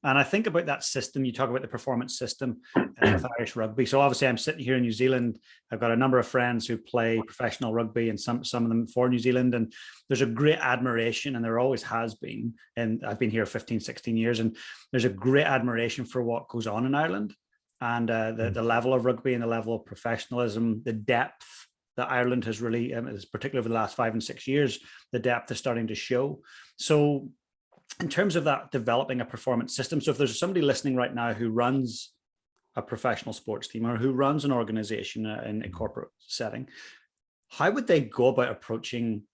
And I think about that system. You talk about the performance system with Irish rugby. So obviously I'm sitting here in New Zealand. I've got a number of friends who play professional rugby, and some of them for New Zealand. And there's a great admiration, and there always has been. And I've been here 15, 16 years, and there's a great admiration for what goes on in Ireland, and the level of rugby and the level of professionalism, the depth that Ireland has really, particularly over the last 5 and 6 years, the depth is starting to show. So in terms of that, developing a performance system. So if there's somebody listening right now who runs a professional sports team or who runs an organization in a corporate setting, how would they go about approaching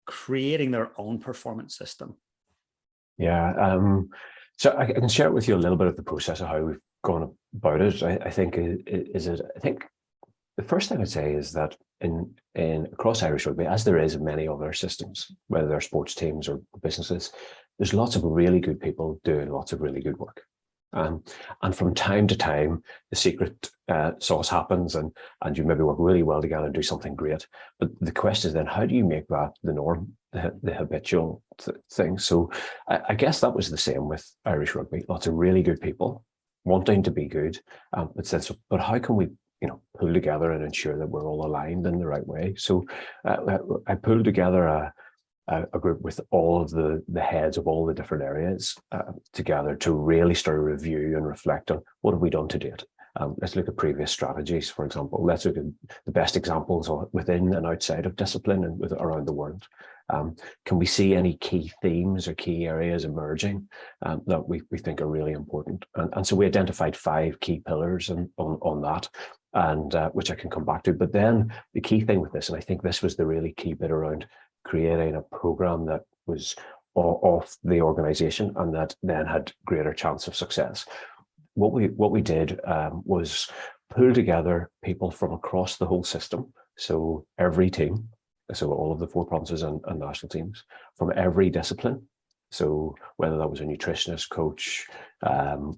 creating their own performance system? Yeah, so I can share with you a little bit of the process of how we've gone about it. I think the first thing I'd say is that in across Irish rugby, as there is in many other systems, whether they're sports teams or businesses, there's lots of really good people doing lots of really good work. And from time to time, the secret sauce happens, and you maybe work really well together and do something great. But the question is then, how do you make that the norm, the habitual thing? So I guess that was the same with Irish rugby. Lots of really good people wanting to be good, but how can we pull together and ensure that we're all aligned in the right way? So I pulled together a group with all of the heads of all the different areas together to really start a review and reflect on what have we done to date. Let's look at previous strategies, for example. Let's look at the best examples within and outside of discipline and around the world. Can we see any key themes or key areas emerging that we think are really important? And so we identified 5 key pillars on that, and which I can come back to. But then the key thing with this, and I think this was the really key bit around creating a program that was off the organization and that then had greater chance of success. What we did was pull together people from across the whole system. So every team, so all of the 4 provinces and national teams from every discipline. So whether that was a nutritionist, coach,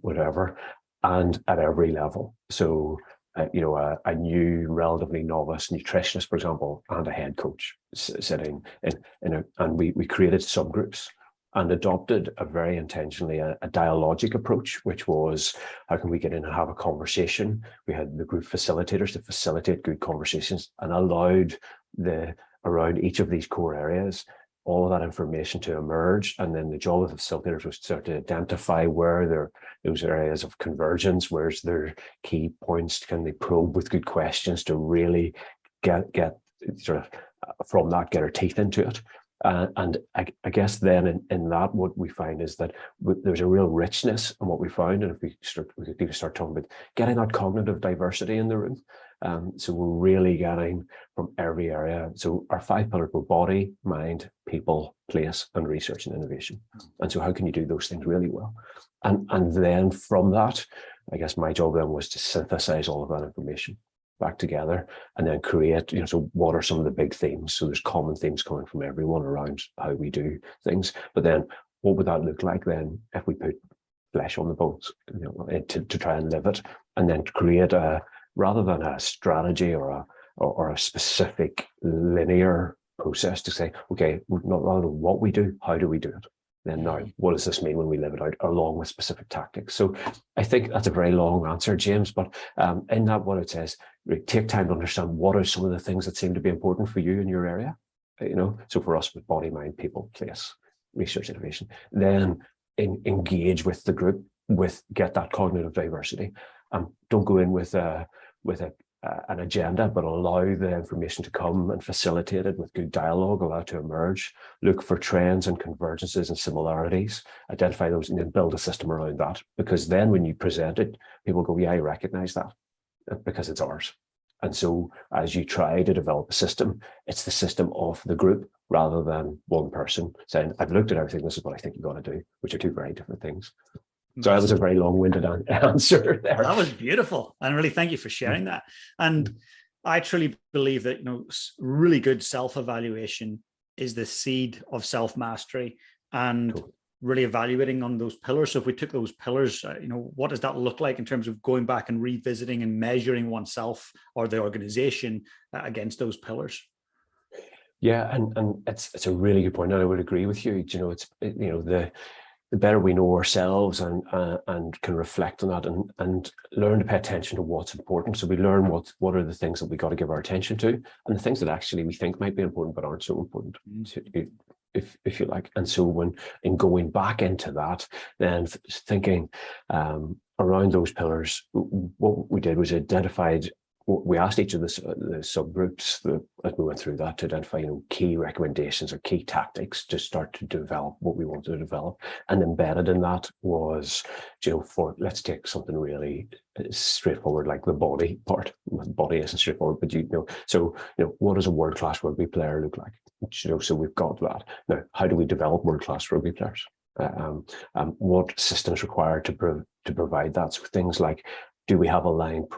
whatever, and at every level. So a new, relatively novice nutritionist, for example, and a head coach sitting and we created subgroups and adopted a very intentionally a dialogic approach, which was, how can we get in and have a conversation? We had the group facilitators to facilitate good conversations and allowed around each of these core areas, all of that information to emerge. And then the job of the facilitators was to start to identify where those areas of convergence, where's their key points, can they probe with good questions to really get sort of from that, get our teeth into it. And I guess then in that, what we find is that there's a real richness in what we found. And if we could even start talking about getting that cognitive diversity in the room. So we're really getting from every area. So our 5 pillars were body, mind, people, place, and research and innovation. And so how can you do those things really well? And then from that, I guess my job then was to synthesize all of that information back together and then create, so what are some of the big themes? So there's common themes coming from everyone around how we do things. But then what would that look like then if we put flesh on the bones, to try and live it, and then create rather than a strategy or a specific linear process to say, okay, not rather than what we do, how do we do it? Then now, what does this mean when we live it out along with specific tactics? So I think that's a very long answer, James, but in that, what it says, take time to understand what are some of the things that seem to be important for you in your area. So for us with body, mind, people, place, research, innovation, then engage with the group, get that cognitive diversity. Don't go in with an agenda, but allow the information to come and facilitate it with good dialogue, allow it to emerge, look for trends and convergences and similarities, identify those, and then build a system around that. Because then when you present it, people go, yeah, I recognize that because it's ours. And so as you try to develop a system, it's the system of the group rather than one person saying, I've looked at everything, this is what I think you've got to do, which are 2 very different things. So that was a very long-winded answer there. That was beautiful. And really, thank you for sharing that. And I truly believe that, really good self-evaluation is the seed of self-mastery and really evaluating on those pillars. So if we took those pillars, what does that look like in terms of going back and revisiting and measuring oneself or the organization against those pillars? Yeah, and it's a really good point. And I would agree with you. the better we know ourselves and can reflect on that and learn to pay attention to what's important. So we learn what are the things that we got to give our attention to, and the things that actually we think might be important but aren't so important, if you like. And so when in going back into that, then thinking around those pillars, what we did was identified. We asked each of the subgroups as we went through that to identify, key recommendations or key tactics to start to develop what we wanted to develop. And embedded in that was, let's take something really straightforward like the body part. The body isn't straightforward, but so what does a world-class rugby player look like? So we've got that. Now, how do we develop world-class rugby players? What systems required to provide that? So things like, do we have aligned,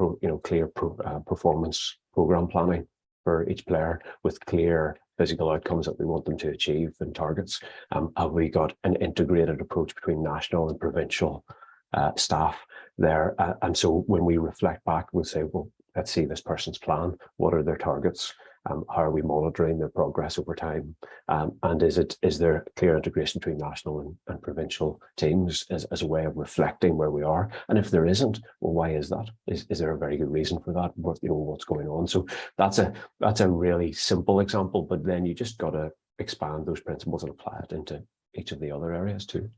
clear performance program planning for each player with clear physical outcomes that we want them to achieve and targets? Have we got an integrated approach between national and provincial staff there? And so when we reflect back, we'll say, well, let's see this person's plan. What are their targets? How are we monitoring their progress over time? And is there clear integration between national and provincial teams as a way of reflecting where we are? And if there isn't, well, why is that? Is there a very good reason for that? What's going on? So that's a really simple example, but then you just got to expand those principles and apply it into each of the other areas too.